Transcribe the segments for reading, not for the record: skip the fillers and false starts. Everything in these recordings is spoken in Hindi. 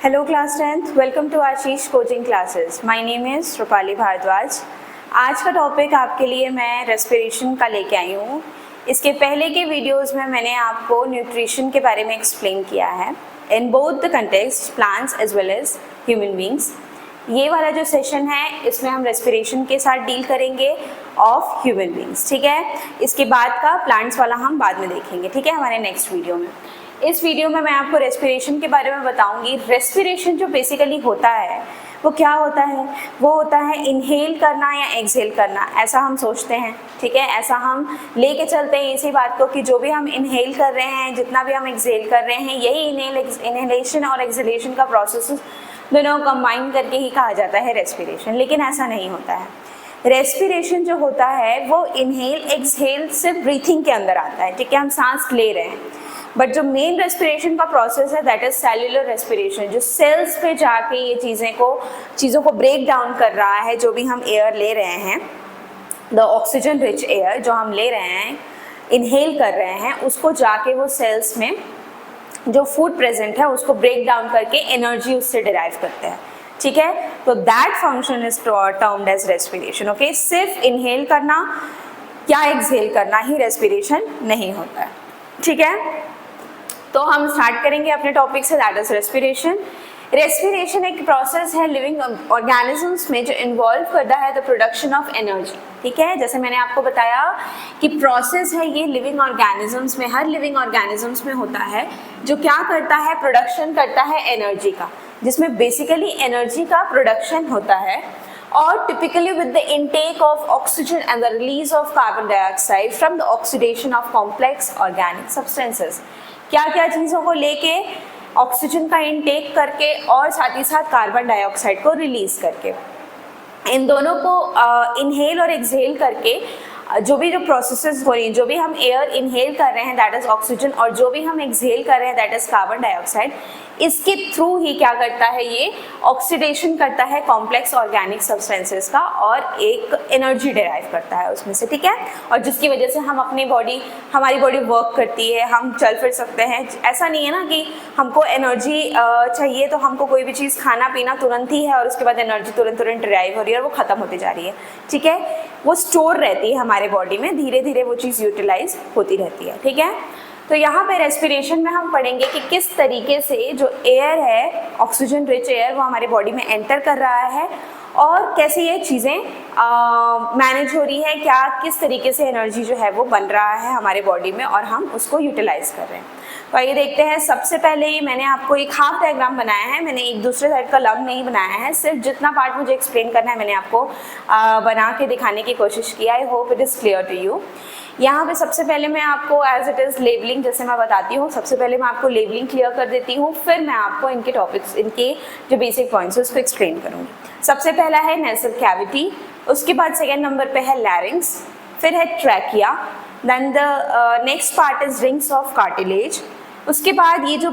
Hello class 10th, welcome to Ashish coaching classes. My name is Rupali Bhardwaj. आज का टॉपिक आपके लिए मैं रेस्पिरेशन का लेके आई हूँ। इसके पहले के वीडियोस में मैंने आपको न्यूट्रिशन के बारे में एक्सप्लेन किया है in both the context plants as well as human beings. ये वाला जो सेशन है इसमें हम रेस्पिरेशन के साथ डील करेंगे ऑफ ह्यूमन बींग्स, ठीक है। इसके बाद का प्लांट्स वाला हम बाद में देखेंगे, ठीक है, हमारे नेक्स्ट वीडियो में। इस वीडियो में मैं आपको रेस्पिरेशन के बारे में बताऊंगी। रेस्पिरेशन जो बेसिकली होता है वो क्या होता है? वो होता है इनहेल करना या एक्सहेल करना, ऐसा हम सोचते हैं, ठीक है। ऐसा हम लेके चलते हैं इसी बात को कि जो भी हम इनहेल कर रहे हैं, जितना भी हम एक्सहेल कर रहे हैं, यही इनहेलेशन और एक्सहेलेशन का प्रोसेस दोनों कंबाइन करके ही कहा जाता है रेस्पिरेशन। लेकिन ऐसा नहीं होता है। रेस्पिरेशन जो होता है वो इनहेल एक्सहेल सिर्फ ब्रीथिंग के अंदर आता है, ठीक है, हम सांस ले रहे हैं। बट जो मेन रेस्पिरेशन का प्रोसेस है दैट इज सेल्यूलर रेस्पिरेशन, जो सेल्स पे जाके ये चीज़ों को ब्रेक डाउन कर रहा है। जो भी हम एयर ले रहे हैं, द ऑक्सीजन रिच एयर जो हम ले रहे हैं, इनहेल कर रहे हैं, उसको जाके वो सेल्स में जो फूड प्रेजेंट है उसको ब्रेक डाउन करके एनर्जी उससे डिराइव करते हैं, ठीक है। तो that function is termed as respiration, okay. सिर्फ इनहेल करना या एक्सहेल करना ही रेस्पिरेशन नहीं होता है, ठीक है। तो हम स्टार्ट करेंगे अपने टॉपिक से, दैट इज रेस्पिरेशन। रेस्पिरेशन एक प्रोसेस है लिविंग ऑर्गेनिजम्स में जो इन्वॉल्व करता है द प्रोडक्शन ऑफ एनर्जी, ठीक है। जैसे मैंने आपको बताया कि प्रोसेस है ये लिविंग ऑर्गेनिजम्स में, हर लिविंग ऑर्गेनिजम्स में होता है, जो क्या करता है, प्रोडक्शन करता है एनर्जी का, जिसमें बेसिकली एनर्जी का प्रोडक्शन होता है। और typically with the intake of oxygen and the release of carbon dioxide from the oxidation of complex organic substances, क्या क्या चीज़ों को लेके, ऑक्सीजन का इनटेक करके और साथ ही साथ कार्बन डाइऑक्साइड को रिलीज करके, इन दोनों को इनहेल और एक्सहेल करके जो प्रोसेसेस हो रही हैं, जो भी हम एयर इनहेल कर रहे हैं दैट इज ऑक्सीजन, और जो भी हम एक्सहेल कर रहे हैं दैट इज कार्बन डाइऑक्साइड, इसके थ्रू ही क्या करता है, ये ऑक्सीडेशन करता है कॉम्प्लेक्स ऑर्गेनिक सब्सटेंसेस का और एक एनर्जी डिराइव करता है उसमें से, ठीक है। और जिसकी वजह से हम हमारी बॉडी वर्क करती है, हम चल फिर सकते हैं। ऐसा नहीं है ना कि हमको एनर्जी चाहिए तो हमको कोई भी चीज़ खाना पीना तुरंत ही है और उसके बाद एनर्जी तुरंत डिराइव हो रही है और वो ख़त्म होती जा रही है, ठीक है। वो स्टोर रहती है हमारे बॉडी में, धीरे धीरे वो चीज़ यूटिलाइज होती रहती है, ठीक है। तो यहाँ पे रेस्पिरेशन में हम पढ़ेंगे कि किस तरीके से जो एयर है, ऑक्सीजन रिच एयर, वो हमारे बॉडी में एंटर कर रहा है और कैसे ये चीज़ें मैनेज हो रही है, क्या किस तरीके से एनर्जी जो है वो बन रहा है हमारे बॉडी में और हम उसको यूटिलाइज कर रहे हैं। तो आइए देखते हैं। सबसे पहले ही मैंने आपको एक हाफ डायग्राम बनाया है, मैंने एक दूसरे साइड का लंब नहीं बनाया है, सिर्फ जितना पार्ट मुझे एक्सप्लेन करना है मैंने आपको बना के दिखाने की कोशिश की। I hope it is clear to you. यहाँ पे सबसे पहले मैं आपको एज इट इज़ लेबलिंग जैसे मैं बताती हूँ, सबसे पहले मैं आपको लेबलिंग क्लियर कर देती हूँ, फिर मैं आपको इनके टॉपिक्स, इनके जो बेसिक पॉइंट्स है उसको एक्सप्लेन करूँगी। सबसे पहला है नेसल कैविटी, उसके बाद सेकेंड नंबर पे है लैरिंग्स, फिर है trachea, then the next part is rings of cartilage. उसके बाद ये जो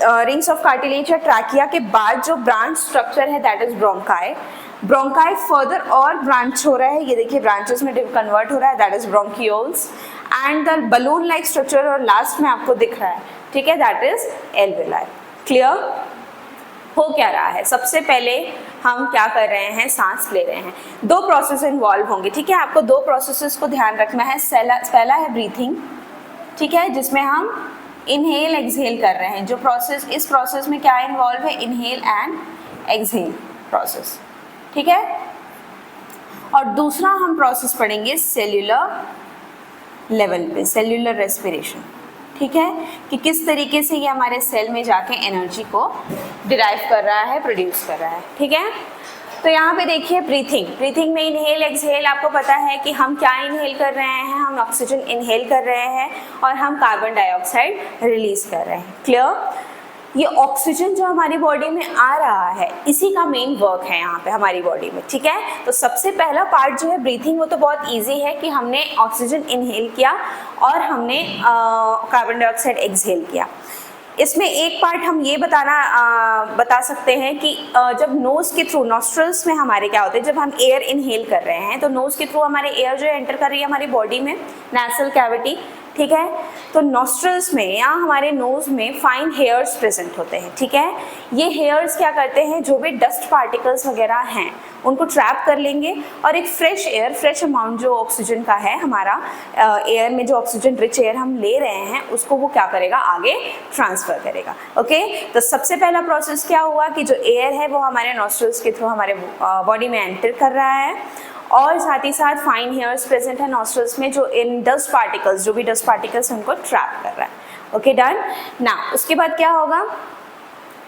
रिंग्स ऑफ कार्टिलेज या ट्रैकिया के बाद जो ब्रांच स्ट्रक्चर है that is bronchi. Bronchi further और ब्रांच हो रहा है, ये देखिए ब्रांचेस में कन्वर्ट हो रहा है, that is bronchioles. And the balloon like structure और लास्ट में आपको दिख रहा है, ठीक है, दैट इज एल्वेलाई। क्लियर हो क्या रहा है? सबसे पहले हम क्या कर रहे हैं, सांस ले रहे हैं। दो प्रोसेस इन्वॉल्व होंगे, ठीक है, आपको दो प्रोसेसेस को ध्यान रखना है। पहला है ब्रीथिंग, ठीक है, जिसमें हम इनहेल एक्सहेल कर रहे हैं। जो प्रोसेस, इस प्रोसेस में क्या इन्वॉल्व है, इनहेल एंड एक्सहेल प्रोसेस, ठीक है। और दूसरा हम प्रोसेस पढ़ेंगे सेल्यूलर लेवल पे, सेल्यूलर रेस्पिरेशन, ठीक है, कि किस तरीके से ये हमारे सेल में जाके एनर्जी को डिराइव कर रहा है, प्रोड्यूस कर रहा है, ठीक है। तो यहाँ पे देखिए ब्रीथिंग में इनहेल एक्सहेल, आपको पता है कि हम क्या इनहेल कर रहे हैं, हम ऑक्सीजन इनहेल कर रहे हैं और हम कार्बन डाइऑक्साइड रिलीज कर रहे हैं। क्लियर? ये ऑक्सीजन जो हमारी बॉडी में आ रहा है इसी का मेन वर्क है यहाँ पे हमारी बॉडी में, ठीक है। तो सबसे पहला पार्ट जो है ब्रीथिंग, वो तो बहुत इजी है कि हमने ऑक्सीजन इनहेल किया और हमने कार्बन डाइऑक्साइड एक्सहेल किया। इसमें एक पार्ट हम ये बता सकते हैं कि जब नोज़ के थ्रू, नॉस्ट्रल्स में हमारे क्या होते हैं, जब हम एयर इनहेल कर रहे हैं तो नोज़ के थ्रू हमारे एयर जो एंटर कर रही है हमारी बॉडी में, नेसल कैविटी, ठीक है। तो नॉस्ट्रल्स में या हमारे नोज में फाइन हेयर्स प्रेजेंट होते हैं, ठीक है। ये हेयर्स क्या करते हैं, जो भी डस्ट पार्टिकल्स वगैरह हैं उनको ट्रैप कर लेंगे और एक फ्रेश एयर, फ्रेश अमाउंट जो ऑक्सीजन का है हमारा एयर में, जो ऑक्सीजन रिच एयर हम ले रहे हैं उसको वो क्या करेगा, आगे ट्रांसफर करेगा। ओके, तो सबसे पहला प्रोसेस क्या हुआ कि जो एयर है वो हमारे नॉस्ट्रल्स के थ्रू हमारे बॉडी में एंटर कर रहा है और साथ ही साथ फाइन हेयर्स प्रेजेंट है नॉस्ट्रल्स में जो इन डस्ट पार्टिकल्स, जो भी डस्ट पार्टिकल्स उनको ट्रैप कर रहा है। Okay, done. ना उसके बाद क्या होगा,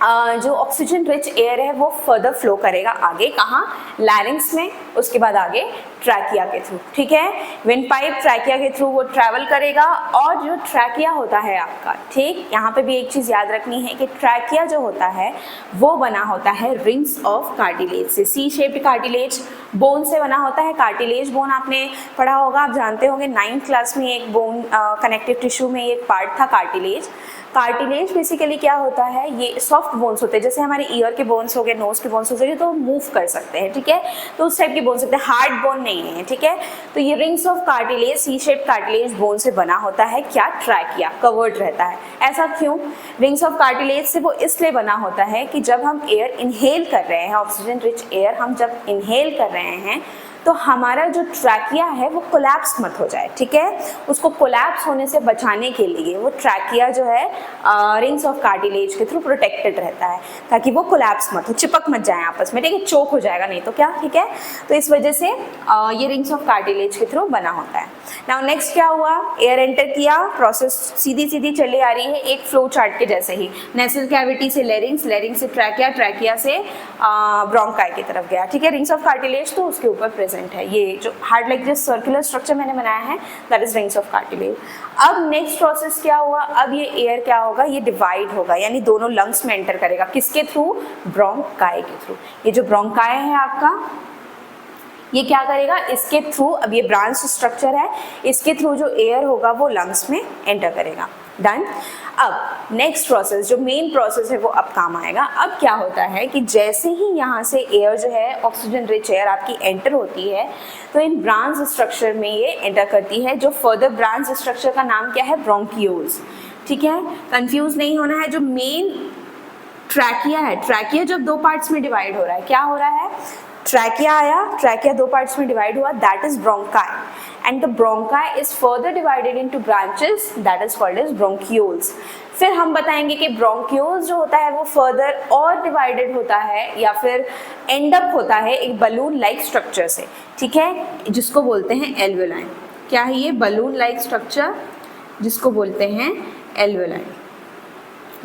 जो ऑक्सीजन रिच एयर है वो फर्दर फ्लो करेगा आगे, कहाँ, लैरिंग्स में, उसके बाद आगे ट्रैकिया के थ्रू, ठीक है। विंड पाइप ट्रैकिया के थ्रू वो ट्रैवल करेगा और जो ट्रैकिया होता है आपका, ठीक, यहाँ पे भी एक चीज़ याद रखनी है कि ट्रैकिया जो होता है वो बना होता है रिंग्स ऑफ कार्टिलेज से, सी शेप्ड कार्टिलेज बोन से बना होता है। कार्टिलेज बोन आपने पढ़ा होगा, आप जानते होंगे 9th क्लास में एक बोन कनेक्टिव टिश्यू में एक पार्ट था कार्टिलेज। कार्टिलेज बेसिकली क्या होता है, ये सॉफ्ट बोन्स होते हैं, जैसे हमारे ईयर के बोन्स हो गए, नोज के बोन्स हो गए, तो मूव कर सकते हैं, ठीक है, तो उस टाइप के बोन्स होते हैं, हार्ड बोन नहीं है, ठीक है। तो ये rings of cartilage, C shape cartilage bone से बना होता है, क्या, ट्रैकिया, कवर्ड रहता है। ऐसा क्यों, रिंग्स ऑफ कार्टिलेज से वो इसलिए बना होता है कि जब हम एयर इनहेल कर रहे हैं, ऑक्सीजन रिच एयर हम जब इनहेल कर रहे हैं तो हमारा जो ट्रैकिया है वो कोलैप्स मत हो जाए, ठीक है। उसको कोलैप्स होने से बचाने के लिए वो ट्रैकिया जो है रिंग्स ऑफ कार्टिलेज के थ्रू प्रोटेक्टेड रहता है, ताकि वो कोलैप्स मत हो, चिपक मत जाए आपस में, ठीक है, चोक हो जाएगा नहीं तो क्या, ठीक है। तो इस वजह से ये रिंग्स ऑफ कार्टिलेज के थ्रू बना होता है। नाउ नेक्स्ट क्या हुआ, एयर एंटर किया, प्रोसेस सीधी सीधी चली आ रही है एक फ्लो चार्ट के जैसे ही, नेसल कैविटी से लेरिंग्स, लेरिंग्स से ट्रैकिया, ट्रैकिया से ब्रोंकाई की तरफ गया, ठीक है। रिंग्स ऑफ कार्टिलेज तो उसके ऊपर प्रेजेंट है, ये जो hard like this circular structure मैंने बनाया है that is rings of cartilage. अब नेक्स्ट प्रोसेस क्या हुआ, अब ये एयर क्या होगा, ये डिवाइड होगा, यानी दोनों लंग्स में एंटर करेगा, किसके थ्रू, ब्रोंकाई के थ्रू। ये जो ब्रोंकाई है आपका, ये क्या करेगा, इसके थ्रू, अब ये ब्रांच स्ट्रक्चर है, इसके थ्रू जो एयर होगा वो लंग्स में एंटर करेगा। डन। अब नेक्स्ट प्रोसेस, जो मेन प्रोसेस है वो अब काम आएगा। अब क्या होता है कि जैसे ही यहाँ से एयर जो है, ऑक्सीजन रिच एयर आपकी एंटर होती है, तो इन ब्रांच स्ट्रक्चर में ये एंटर करती है, जो फर्दर ब्रांच स्ट्रक्चर का नाम क्या है, ब्रोंकियोल्स, ठीक है। कंफ्यूज नहीं होना है, जो मेन ट्रैकिया है, ट्रैकिया जब दो पार्ट्स में डिवाइड हो रहा है, क्या हो रहा है, ट्रैकिया आया, ट्रैकिया दो पार्ट्स में डिवाइड हुआ, that is bronchi, and the bronchi is further divided into branches that is called as bronchioles। फिर हम बताएंगे कि bronchioles जो होता है वो further और divided होता है या फिर end up होता है एक balloon like structure से, ठीक है, जिसको बोलते हैं alveoli। क्या है ये balloon like structure, जिसको बोलते हैं alveoli।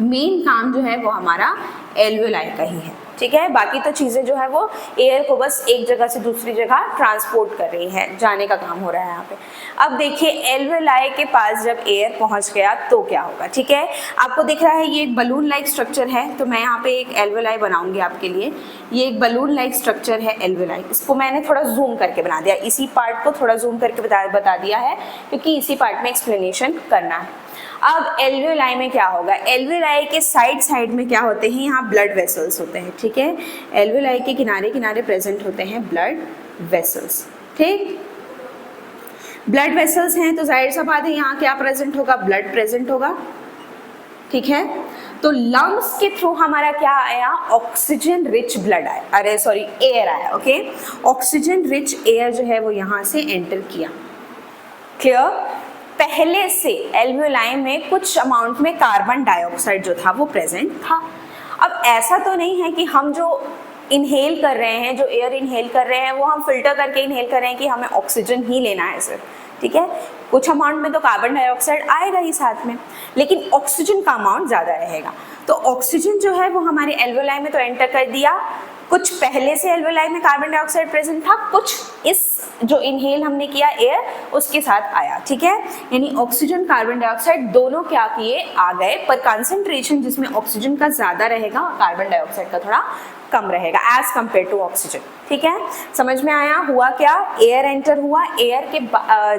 मेन काम जो है वो हमारा एल्वेलाई का ही है, ठीक है। बाकी तो चीज़ें जो है वो एयर को बस एक जगह से दूसरी जगह ट्रांसपोर्ट कर रही है, जाने का काम हो रहा है यहाँ पे। अब देखिए एल्वेलाई के पास जब एयर पहुँच गया तो क्या होगा, ठीक है। आपको दिख रहा है ये एक बलून लाइक स्ट्रक्चर है, तो मैं यहाँ पे एक एल्वेलाई बनाऊंगी आपके लिए। ये एक बलून लाइक स्ट्रक्चर है एल्वेलाई, इसको मैंने थोड़ा जूम करके बना दिया, इसी पार्ट को थोड़ा जूम करके बता दिया है क्योंकि इसी पार्ट में एक्सप्लेनेशन करना है। अब एल्वेलाई में क्या होगा, एल्वेलाई के साइड में क्या होते हैं, यहाँ ब्लड वेसल्स होते हैं, ठीक है। एल्वेलाई के किनारे किनारे प्रेजेंट होते हैं ब्लड वेसल्स, ठीक। ब्लड वेसल्स हैं तो जाहिर सा बात है यहाँ क्या प्रेजेंट होगा, ब्लड प्रेजेंट होगा, ठीक है। तो लंग्स के थ्रू हमारा क्या आया, ऑक्सीजन रिच ब्लड आया, अरे सॉरी एयर आया, ओके। ऑक्सीजन रिच एयर जो है वो यहाँ से एंटर किया, क्लियर। पहले से एल्वेलाई में कुछ अमाउंट में कार्बन डाइऑक्साइड जो था वो प्रेजेंट था। अब ऐसा तो नहीं है कि हम जो इनहेल कर रहे हैं, जो एयर इनहेल कर रहे हैं वो हम फिल्टर करके इनहेल कर रहे हैं कि हमें ऑक्सीजन ही लेना है सिर्फ, ठीक है। कुछ अमाउंट में तो कार्बन डाइऑक्साइड आएगा ही साथ में, लेकिन ऑक्सीजन का अमाउंट ज़्यादा रहेगा। तो ऑक्सीजन जो है वो हमारे एल्वेलाई में तो एंटर कर दिया, कुछ पहले से एल्वेलाई में कार्बन डाइऑक्साइड प्रेजेंट था, कुछ इस जो इनहेल हमने किया एयर उसके साथ आया, ठीक है। यानी ऑक्सीजन कार्बन डाइऑक्साइड दोनों क्या किए, आ गए, पर कंसंट्रेशन जिसमें ऑक्सीजन का ज़्यादा रहेगा और कार्बन डाइऑक्साइड का थोड़ा कम रहेगा एज कम्पेयर टू ऑक्सीजन, ठीक है। समझ में आया, हुआ क्या, एयर एंटर हुआ, एयर के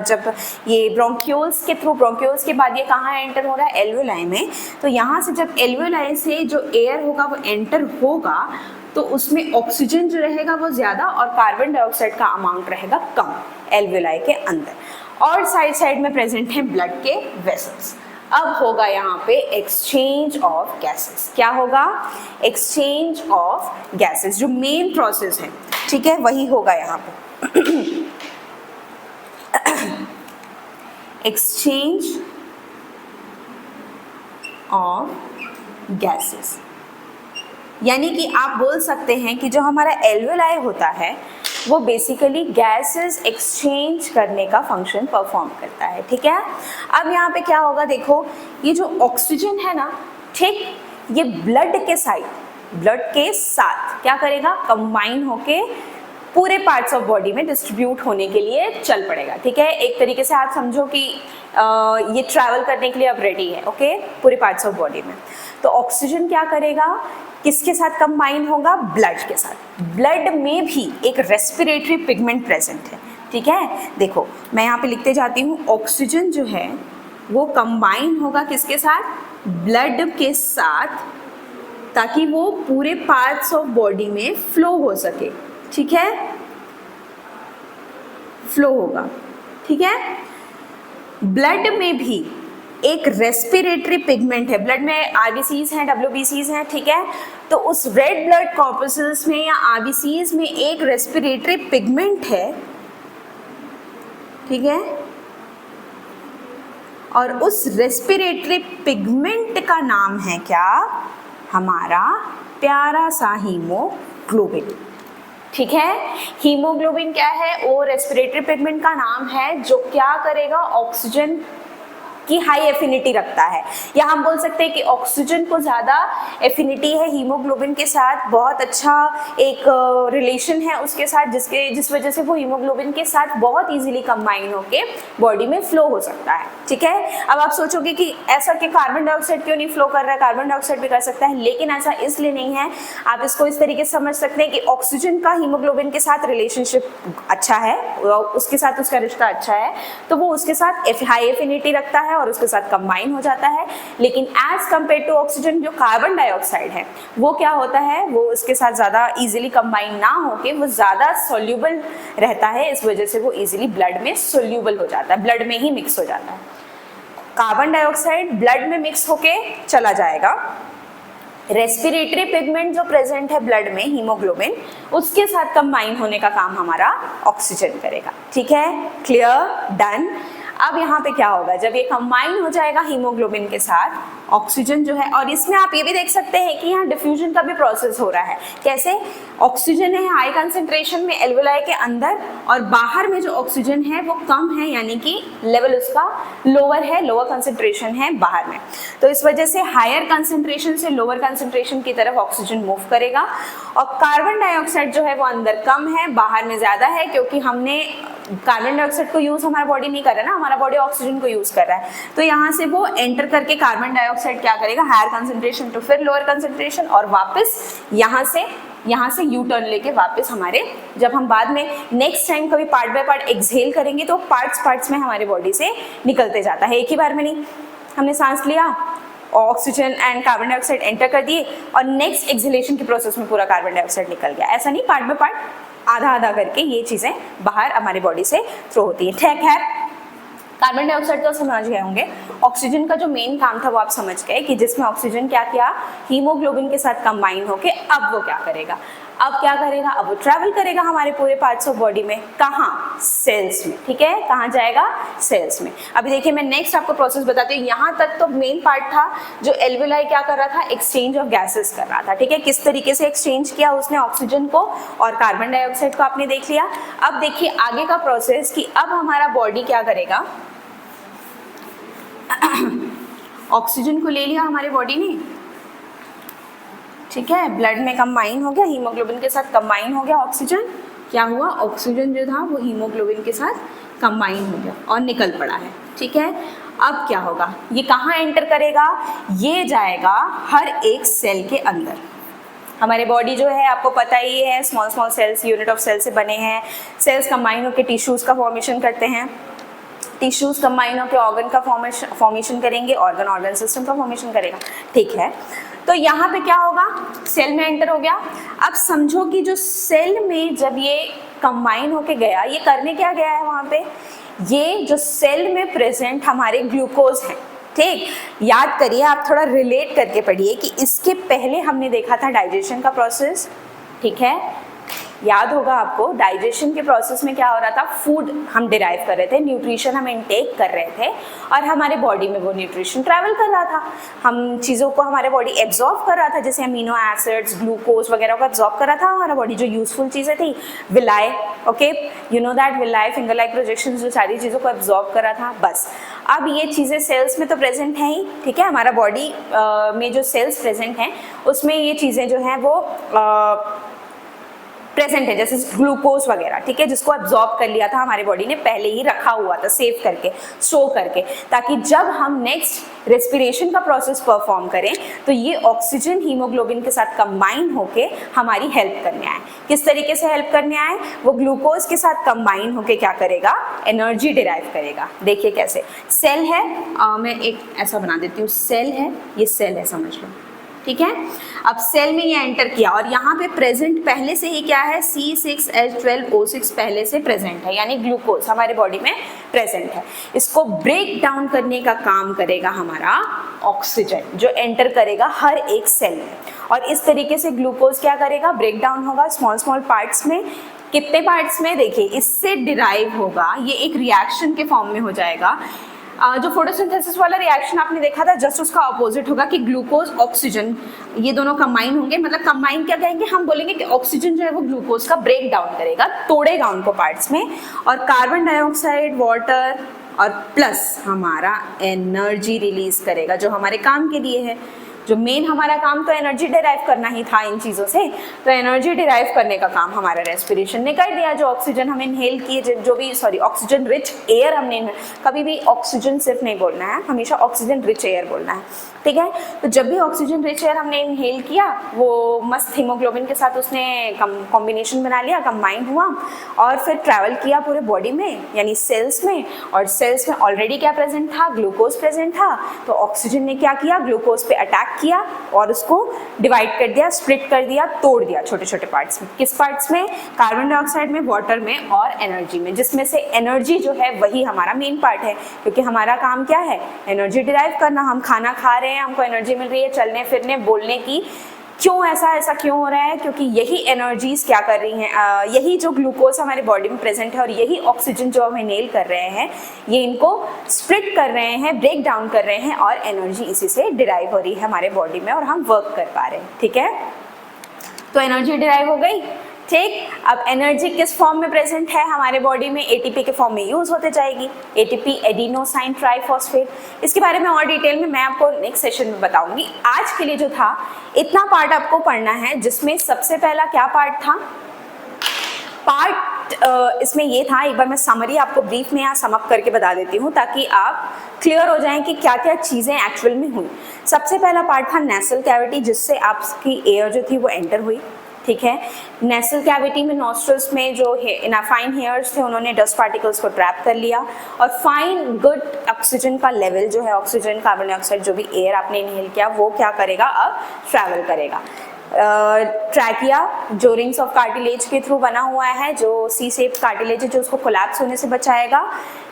जब ये ब्रोंकियोल्स के थ्रू, ब्रोंकियोल्स के बाद ये कहाँ एंटर हो रहा है, एल्वेलाई में। तो यहाँ से जब एल्वेलाई से जो एयर होगा वो एंटर होगा तो उसमें ऑक्सीजन जो रहेगा वो ज़्यादा और कार्बन डाइऑक्साइड का अमाउंट रहेगा कम एल्वेलाई के अंदर। और साइड साइड में प्रेजेंट हैं ब्लड के वेसल्स। अब होगा यहाँ पे एक्सचेंज ऑफ गैसेस। क्या होगा? एक्सचेंज ऑफ गैसेस, जो मेन प्रोसेस है, ठीक है, वही होगा यहाँ पे। एक्सचेंज ऑफ गैसेस, यानी कि आप बोल सकते हैं कि जो हमारा एल्वेलाई होता है वो बेसिकली गैसेस एक्सचेंज करने का फंक्शन परफॉर्म करता है, ठीक है। अब यहाँ पे क्या होगा, देखो ये जो ऑक्सीजन है ना, ठीक, ये ब्लड के साथ क्या करेगा, कंबाइन होके पूरे पार्ट्स ऑफ बॉडी में डिस्ट्रीब्यूट होने के लिए चल पड़ेगा, ठीक है। एक तरीके से आप समझो कि ये ट्रैवल करने के लिए अब रेडी है, ओके, पूरे पार्ट्स ऑफ बॉडी में। तो ऑक्सीजन क्या करेगा, किसके साथ कंबाइन होगा, ब्लड के साथ। ब्लड में भी एक रेस्पिरेटरी पिगमेंट प्रेजेंट है, ठीक है। देखो मैं यहाँ पे लिखते जाती हूँ, ऑक्सीजन जो है वो कंबाइन होगा किसके साथ, ब्लड के साथ, ताकि वो पूरे पार्ट्स ऑफ बॉडी में फ्लो हो सके, ठीक है, फ्लो होगा, ठीक है। ब्लड में भी एक रेस्पिरेटरी पिगमेंट है, ब्लड में आरबीसीज हैं, डब्ल्यूबीसीज हैं, ठीक है। तो उस रेड ब्लड कॉर्पसेस में या आरबीसीज में एक रेस्पिरेटरी पिगमेंट है, ठीक है, और उस रेस्पिरेटरी पिगमेंट का नाम है क्या, हमारा प्यारा सा हीमोग्लोबिन, ठीक है। हीमोग्लोबिन क्या है, वो रेस्पिरेटरी पिगमेंट का नाम है जो क्या करेगा, ऑक्सीजन की हाई एफिनिटी रखता है, या हम बोल सकते हैं कि ऑक्सीजन को ज़्यादा एफिनिटी है हीमोग्लोबिन के साथ, बहुत अच्छा एक रिलेशन है उसके साथ, जिस वजह से वो हीमोग्लोबिन के साथ बहुत इजीली कंबाइन होके बॉडी में फ्लो हो सकता है, ठीक है। अब आप सोचोगे कि ऐसा कि कार्बन डाइऑक्साइड क्यों नहीं फ्लो कर रहा है, कार्बन डाइऑक्साइड भी कर सकता है, लेकिन ऐसा इसलिए नहीं है। आप इसको इस तरीके से समझ सकते हैं कि ऑक्सीजन का हीमोग्लोबिन के साथ रिलेशनशिप अच्छा है, उसके साथ उसका रिश्ता अच्छा है, तो वो उसके साथ हाई एफिनिटी रखता है और उसके साथ कंबाइन हो जाता है। लेकिन एज कंपेयर टू ऑक्सीजन, जो कार्बन डाइऑक्साइड है वो क्या होता है, वो उसके साथ ज़्यादा इजीली कंबाइन ना होके वो ज़्यादा सोल्यूबल रहता है, इस वजह से वो इजीली ब्लड में सोल्यूबल हो जाता है, ब्लड में ही मिक्स हो जाता है। कार्बन डाइऑक्साइड ब्लड में मिक्स होके चला जाएगा, रेस्पिरेटरी पिगमेंट जो प्रेजेंट है ब्लड में, हीमोग्लोबिन, उसके साथ कंबाइन होने का काम हमारा ऑक्सीजन करेगा, ठीक है, क्लियर, डन। अब यहाँ पे क्या होगा, जब ये कंबाइन हो जाएगा हीमोग्लोबिन के साथ, ऑक्सीजन जो है, और इसमें आप ये भी देख सकते हैं कि यहाँ डिफ्यूजन का भी प्रोसेस हो रहा है। कैसे, ऑक्सीजन है हाई कंसंट्रेशन में एल्वेलाई के अंदर, और बाहर में जो ऑक्सीजन है वो कम है, यानी कि लेवल उसका लोअर है, लोअर कंसंट्रेशन है बाहर में। तो इस वजह से हायर कंसंट्रेशन से लोअर कंसंट्रेशन की तरफ ऑक्सीजन मूव करेगा, और कार्बन डाइऑक्साइड जो है वो अंदर कम है, बाहर में ज़्यादा है, क्योंकि हमने कार्बन डाइऑक्साइड को यूज़ हमारा बॉडी नहीं कर रहा है ना, हमारा बॉडी ऑक्सीजन को यूज़ कर रहा है। तो यहाँ से वो एंटर करके कार्बन डाइऑक्साइड क्या करेगा, हायर कंसंट्रेशन टू फिर लोअर कंसंट्रेशन, और वापस यहाँ से यू टर्न लेके वापस हमारे, जब हम बाद में नेक्स्ट टाइम कभी पार्ट बाय पार्ट एक्सहेल करेंगे तो पार्ट्स में हमारे बॉडी से निकलते जाता है, एक ही बार में नहीं। हमने सांस लिया, oxygen and carbon dioxide enter कर दिए, और नेक्स्ट एक्सहेलेशन के प्रोसेस में पूरा कार्बन डाइऑक्साइड निकल गया, ऐसा नहीं, पार्ट बाय पार्ट आधा आधा करके ये चीज़ें बाहर हमारी बॉडी से थ्रो होती है, ठीक है। कार्बन डाइऑक्साइड तो समझ गए होंगे, ऑक्सीजन का जो मेन काम था वो आप समझ गए कि जिसमें ऑक्सीजन क्या किया, हीमोग्लोबिन के साथ कंबाइन होके अब वो क्या करेगा, अब वो ट्रैवल करेगा हमारे पूरे पार्ट्स ऑफ बॉडी में, कहाँ, सेल्स में, ठीक है, कहाँ जाएगा, सेल्स में। अभी देखिए मैं नेक्स्ट आपको प्रोसेस बताती हूँ। यहाँ तक तो मेन पार्ट था जो एल्वेलाई क्या कर रहा था, एक्सचेंज ऑफ गैसेस कर रहा था, ठीक है, किस तरीके से एक्सचेंज किया उसने ऑक्सीजन को और कार्बन डाइऑक्साइड को आपने देख लिया। अब देखिए आगे का प्रोसेस कि अब हमारा बॉडी क्या करेगा, ऑक्सीजन को ले लिया हमारे बॉडी ने, ठीक है, ब्लड में कंबाइन हो गया, हीमोग्लोबिन के साथ कंबाइन हो गया ऑक्सीजन, क्या हुआ, ऑक्सीजन जो था वो हीमोग्लोबिन के साथ कंबाइन हो गया और निकल पड़ा है, ठीक है। अब क्या होगा, ये कहाँ एंटर करेगा, ये जाएगा हर एक सेल के अंदर। हमारे बॉडी जो है आपको पता ही है, small small cells, unit of cell से बने हैं। सेल्स कंबाइन होकर टिश्यूज़ का फॉर्मेशन करते हैं, टिश्यूज़ कंबाइन होकर ऑर्गन का फॉर्मेशन करेंगे, ऑर्गन सिस्टम का फॉर्मेशन करेगा, ठीक है। तो यहाँ पे क्या होगा, सेल में एंटर हो गया। अब समझो कि जो सेल में जब ये कंबाइन होके गया, ये करने क्या गया है, वहाँ पे ये जो सेल में प्रेजेंट हमारे ग्लूकोज हैं, ठीक, याद करिए, आप थोड़ा रिलेट करके पढ़िए कि इसके पहले हमने देखा था डाइजेशन का प्रोसेस, ठीक है, याद होगा आपको डाइजेशन के प्रोसेस में क्या हो रहा था, फूड हम डिराइव कर रहे थे, न्यूट्रिशन हम इनटेक कर रहे थे और हमारे बॉडी में वो न्यूट्रिशन ट्रैवल कर रहा था, हम चीज़ों को हमारे बॉडी एब्जॉर्ब कर रहा था, जैसे अमीनो एसिड्स, ग्लूकोज वगैरह को एब्जॉर्ब कर रहा था हमारा बॉडी, जो यूजफुल चीज़ें थी, villi, okay, you know that villi, finger like projection, जो सारी चीज़ों को एब्जॉर्ब कर रहा था, बस अब ये चीज़ें सेल्स में तो प्रेजेंट हैं ही, ठीक है, हमारा बॉडी में जो सेल्स प्रेजेंट हैं उसमें ये चीज़ें जो हैं वो प्रेजेंट है, जैसे ग्लूकोज वगैरह, ठीक है, जिसको एब्जॉर्ब कर लिया था हमारे बॉडी ने, पहले ही रखा हुआ था सेव करके, स्टोर करके, ताकि जब हम नेक्स्ट रेस्पिरेशन का प्रोसेस परफॉर्म करें तो ये ऑक्सीजन हीमोग्लोबिन के साथ कंबाइन होके हमारी हेल्प करने आए। किस तरीके से हेल्प करने आए, वो ग्लूकोज के साथ कंबाइन होके क्या करेगा, एनर्जी डिराइव करेगा। देखिए कैसे, सेल है, मैं एक ऐसा बना देती हूँ, सेल है, ये सेल है, समझ लो, ठीक है, अब सेल में ये एंटर किया और यहाँ पे प्रेजेंट पहले से ही क्या है, C6H12O6 पहले से प्रेजेंट है, यानी ग्लूकोज हमारे बॉडी में प्रेजेंट है। इसको ब्रेक डाउन करने का काम करेगा हमारा ऑक्सीजन, जो एंटर करेगा हर एक सेल में, और इस तरीके से ग्लूकोज क्या करेगा, ब्रेक डाउन होगा स्मॉल स्मॉल पार्ट्स में। कितने पार्ट्स में, देखिए, इससे डिराइव होगा, ये एक रिएक्शन के फॉर्म में हो जाएगा। जो फोटोसिंथेसिस वाला रिएक्शन आपने देखा था, जस्ट उसका अपोजिट होगा कि ग्लूकोज ऑक्सीजन ये दोनों कंबाइन होंगे, मतलब कंबाइन क्या कहेंगे, हम बोलेंगे कि ऑक्सीजन जो है वो ग्लूकोज का ब्रेक डाउन करेगा, तोड़ेगा उनको पार्ट्स में, और कार्बन डाइऑक्साइड, वाटर और प्लस हमारा एनर्जी रिलीज करेगा, जो हमारे काम के लिए है। जो मेन हमारा काम तो एनर्जी डिराइव करना ही था इन चीज़ों से, तो एनर्जी डिराइव करने का काम हमारा रेस्पिरेशन ने कर दिया। जो ऑक्सीजन हम इनहेल किए, जो भी ऑक्सीजन रिच एयर हमने, कभी भी ऑक्सीजन सिर्फ नहीं बोलना है, हमेशा ऑक्सीजन रिच एयर बोलना है, ठीक है। तो जब भी ऑक्सीजन रिच एयर हमने इनहेल किया, वो मस्त हीमोग्लोबिन के साथ उसने कॉम्बिनेशन बना लिया, कंबाइन हुआ और फिर ट्रैवल किया पूरे बॉडी में, यानी सेल्स में, और सेल्स में ऑलरेडी क्या प्रेजेंट था, ग्लूकोज प्रेजेंट था, तो ऑक्सीजन ने क्या किया, ग्लूकोज पे अटैक किया और उसको डिवाइड कर दिया, स्प्लिट कर दिया, तोड़ दिया छोटे छोटे पार्ट्स में। किस पार्ट्स में, कार्बन डाइऑक्साइड में, वाटर में और एनर्जी में, जिसमें से एनर्जी जो है वही हमारा मेन पार्ट है, क्योंकि हमारा काम क्या है, एनर्जी डिराइव करना। हम खाना खा रहे हैं, हमको एनर्जी मिल रही है चलने फिरने बोलने की। क्यों ऐसा क्यों हो रहा है, क्योंकि यही एनर्जीज क्या कर रही हैं, यही जो ग्लूकोज हमारे बॉडी में प्रेजेंट है और यही ऑक्सीजन जो हम इनहेल कर रहे हैं, ये इनको स्प्लिट कर रहे हैं, ब्रेक डाउन कर रहे हैं, और एनर्जी इसी से डिराइव हो रही है हमारे बॉडी में और हम वर्क कर पा रहे हैं, ठीक है। तो एनर्जी डिराइव हो गई, ठीक। अब एनर्जी किस फॉर्म में प्रेजेंट है हमारे बॉडी में, एटीपी के फॉर्म में यूज होते जाएगी, एटीपी एडिनोसाइन ट्राइफॉस्फेट। इसके बारे में और डिटेल में मैं आपको नेक्स्ट सेशन में बताऊंगी। आज के लिए जो था इतना पार्ट आपको पढ़ना है, जिसमें सबसे पहला क्या पार्ट था, पार्ट इसमें ये था, एक बार मैं समरी आपको ब्रीफ में यहाँ समअप करके बता देती हूँ ताकि आप क्लियर हो जाएं कि क्या क्या चीज़ें एक्चुअल में हुई। सबसे पहला पार्ट था नेसल कैविटी, जिससे आपकी एयर जो थी वो एंटर हुई, ठीक है। नेसल कैविटी में नॉस्ट्रल्स में जो फाइन हेयर्स थे, उन्होंने डस्ट पार्टिकल्स को ट्रैप कर लिया और फाइन गुड ऑक्सीजन का लेवल जो है, ऑक्सीजन, कार्बन डाइऑक्साइड, जो भी एयर आपने इनहेल किया, वो क्या करेगा, अब ट्रैवल करेगा। ट्रैकिया जो रिंग्स ऑफ कार्टिलेज के थ्रू बना हुआ है, जो सी शेप कार्टिलेज है, जो उसको कोलैप्स होने से बचाएगा।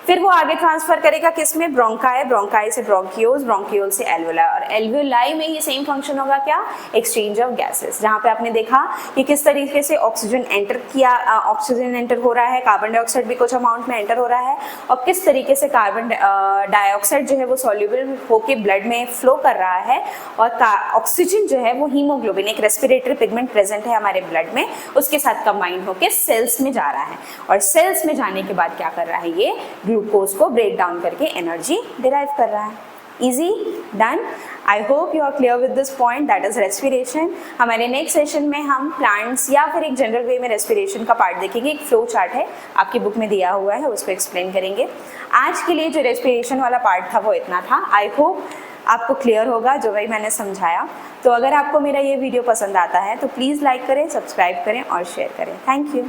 फिर वो आगे ट्रांसफर करेगा किसमें, ब्रोंकाई, ब्रोंकाई से ब्रोंकियोल्स, ब्रोंकियोल से एल्वुलाई, और एल्वुलाई में ये सेम फंक्शन होगा क्या, एक्सचेंज ऑफ गैसेस, जहाँ पे आपने देखा कि किस तरीके से ऑक्सीजन एंटर किया, ऑक्सीजन एंटर हो रहा है, कार्बन डाइऑक्साइड भी कुछ अमाउंट में एंटर हो रहा है, और किस तरीके से कार्बन डाइऑक्साइड जो है वो सॉल्युबल होके ब्लड में फ्लो कर रहा है, और ऑक्सीजन जो है वो हीमोग्लोबिन, एक रेस्पिरेटरी पिगमेंट प्रेजेंट है हमारे ब्लड में, उसके साथ कंबाइन होकर सेल्स में जा रहा है, और सेल्स में जाने के बाद क्या कर रहा है, ये ग्लूकोज को ब्रेक डाउन करके एनर्जी डिराइव कर रहा है। Easy, done. I hope you are clear with this point, that is respiration. हमारे नेक्स्ट सेशन में हम प्लांट्स या फिर एक जनरल वे में रेस्पिरेशन का पार्ट देखेंगे। एक फ्लो चार्ट है आपकी बुक में दिया हुआ है, उसको एक्सप्लेन करेंगे। आज के लिए जो रेस्पिरेशन वाला पार्ट था वो इतना था। आई होप आपको क्लियर होगा जो भाई मैंने समझाया। तो अगर आपको मेरा ये वीडियो पसंद आता है तो प्लीज़ लाइक करें, सब्सक्राइब करें और शेयर करें। Thank you.